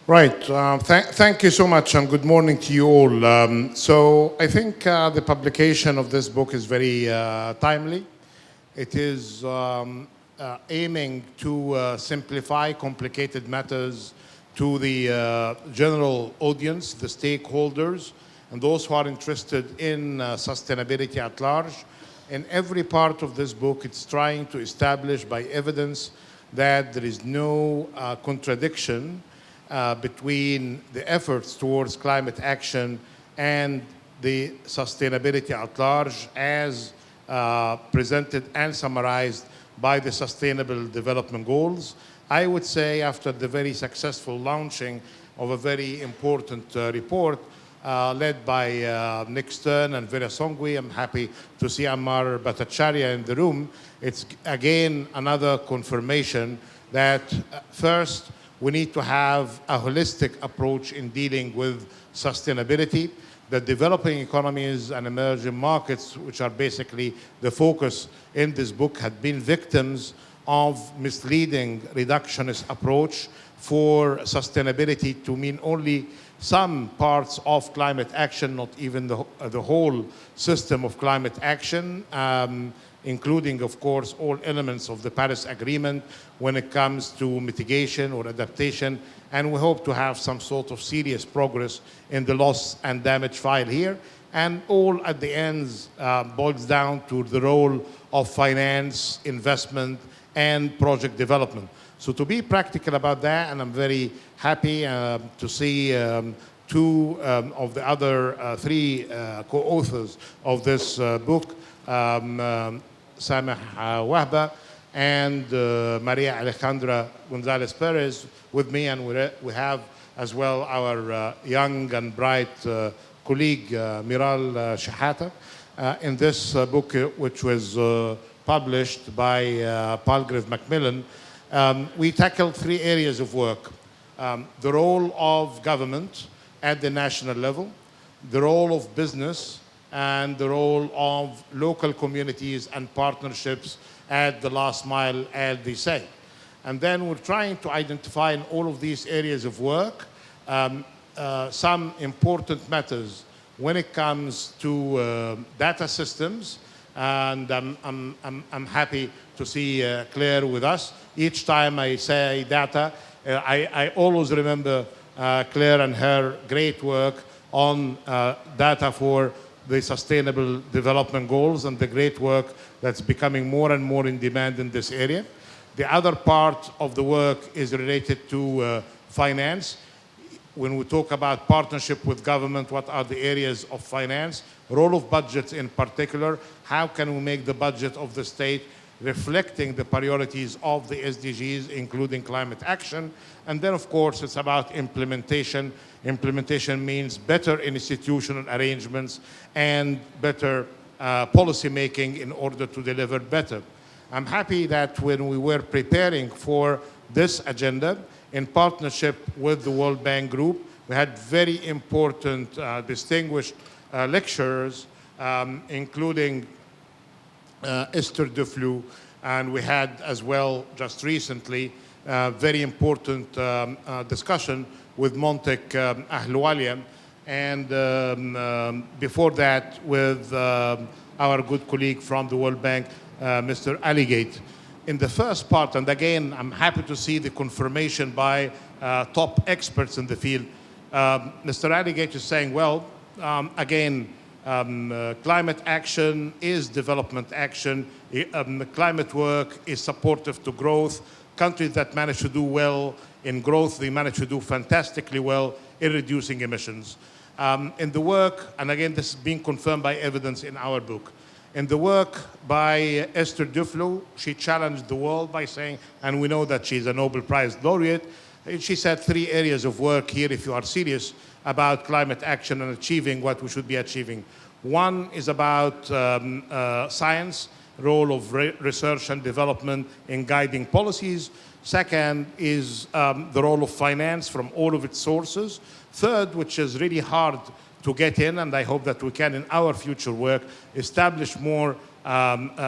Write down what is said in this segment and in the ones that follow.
Right. Thank you so much, and good morning to you all. So I think the publication of this book is very timely. It is aiming to simplify complicated matters to the general audience, the stakeholders, and those who are interested in sustainability at large. In every part of this book, it's trying to establish by evidence that there is no contradiction between the efforts towards climate action and the sustainability at large as presented and summarized by the Sustainable Development Goals. I would say after the very successful launching of a very important report led by Nick Stern and Vera Songwi, I'm happy to see Ammar Bhattacharya in the room. It's again another confirmation that first, we need to have a holistic approach in dealing with sustainability. The developing economies and emerging markets, which are basically the focus in this book, had been victims of misleading reductionist approach for sustainability to mean only some parts of climate action, not even the whole system of climate action, including, of course, all elements of the Paris Agreement when it comes to mitigation or adaptation. And we hope to have some sort of serious progress in the loss and damage file here. And all at the ends boils down to the role of finance, investment, and project development. So to be practical about that, and I'm very happy to see two of the other three co-authors of this book, Sameh Wahba and Maria Alejandra Gonzalez Perez with me, and we have as well our young and bright colleague Miral Shahata in this book, which was published by Palgrave Macmillan. We tackled three areas of work: the role of government at the national level, the role of business, and the role of local communities and partnerships at the last mile, as they say. And then we're trying to identify in all of these areas of work some important matters when it comes to data systems. And I'm happy to see Claire with us. Each time I say data, I always remember Claire and her great work on data for the Sustainable Development Goals and the great work that's becoming more and more in demand in this area. The other part of the work is related to finance. When we talk about partnership with government, what are the areas of finance? Role of budgets in particular. How can we make the budget of the state reflecting the priorities of the SDGs, including climate action? And then, of course, it's about implementation. Implementation means better institutional arrangements and better policy making in order to deliver better. I'm happy that when we were preparing for this agenda, in partnership with the World Bank Group, we had very important, distinguished lecturers, including Esther Duflo, and we had as well just recently very important discussion with Montek Ahluwalia, and before that with our good colleague from the World Bank, Mr. Alligate. In the first part, and again, I'm happy to see the confirmation by top experts in the field. Mr. Alligate is saying, well, again, climate action is development action. Climate work is supportive to growth. Countries that manage to do well in growth, they manage to do fantastically well in reducing emissions. In the work, and again, this is being confirmed by evidence in our book, in the work by Esther Duflo, she challenged the world by saying, and we know that she's a Nobel Prize laureate, she said 3 areas of work here if you are serious about climate action and achieving what we should be achieving. One is about science, role of research and development in guiding policies. Second is the role of finance from all of its sources. Third, which is really hard to get in, and I hope that we can in our future work establish more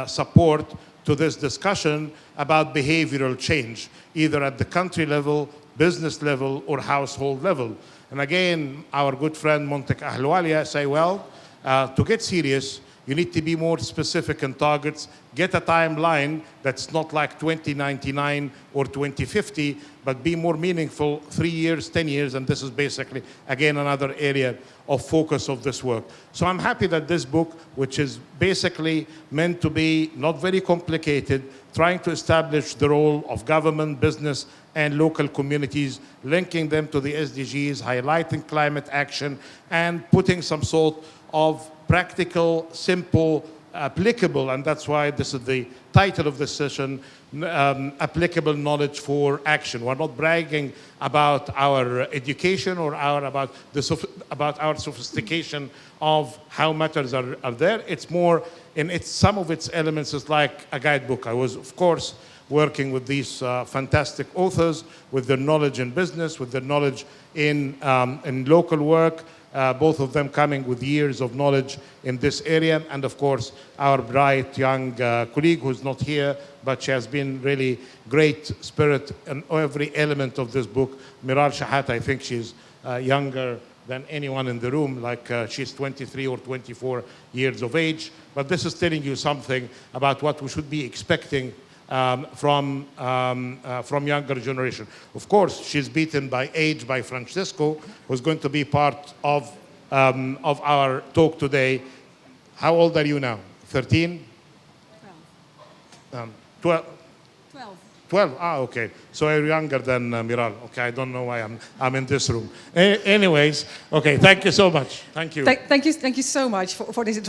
support to this discussion about behavioral change, either at the country level, business level or household level. And again, our good friend Montek Ahluwalia say, well, to get serious, you need to be more specific in targets, get a timeline that's not like 2099 or 2050, but be more meaningful, 3 years, 10 years, and this is basically, again, another area of focus of this work. So I'm happy that this book, which is basically meant to be not very complicated, trying to establish the role of government, business, and local communities, linking them to the SDGs, highlighting climate action, and putting some sort of practical, simple, applicable, and that's why this is the title of this session, applicable knowledge for action. We're not bragging about our education or about our sophistication of how matters are there. It's more in some of its elements is like a guidebook. I was, of course, working with these fantastic authors with their knowledge in business, with their knowledge in local work, both of them coming with years of knowledge in this area. And of course, our bright young colleague who's not here, but she has been really great spirit in every element of this book. Miral Shahat, I think she's younger than anyone in the room, like she's 23 or 24 years of age. But this is telling you something about what we should be expecting from younger generation. Of course, she's beaten by age by Francesco, who's going to be part of our talk today. How old are you now? 13? 12. 12. 12. Ah, okay. So you're younger than Miral. Okay, I don't know why I'm in this room. Anyways, okay. Thank you so much. Thank you. Thank you so much for this introduction.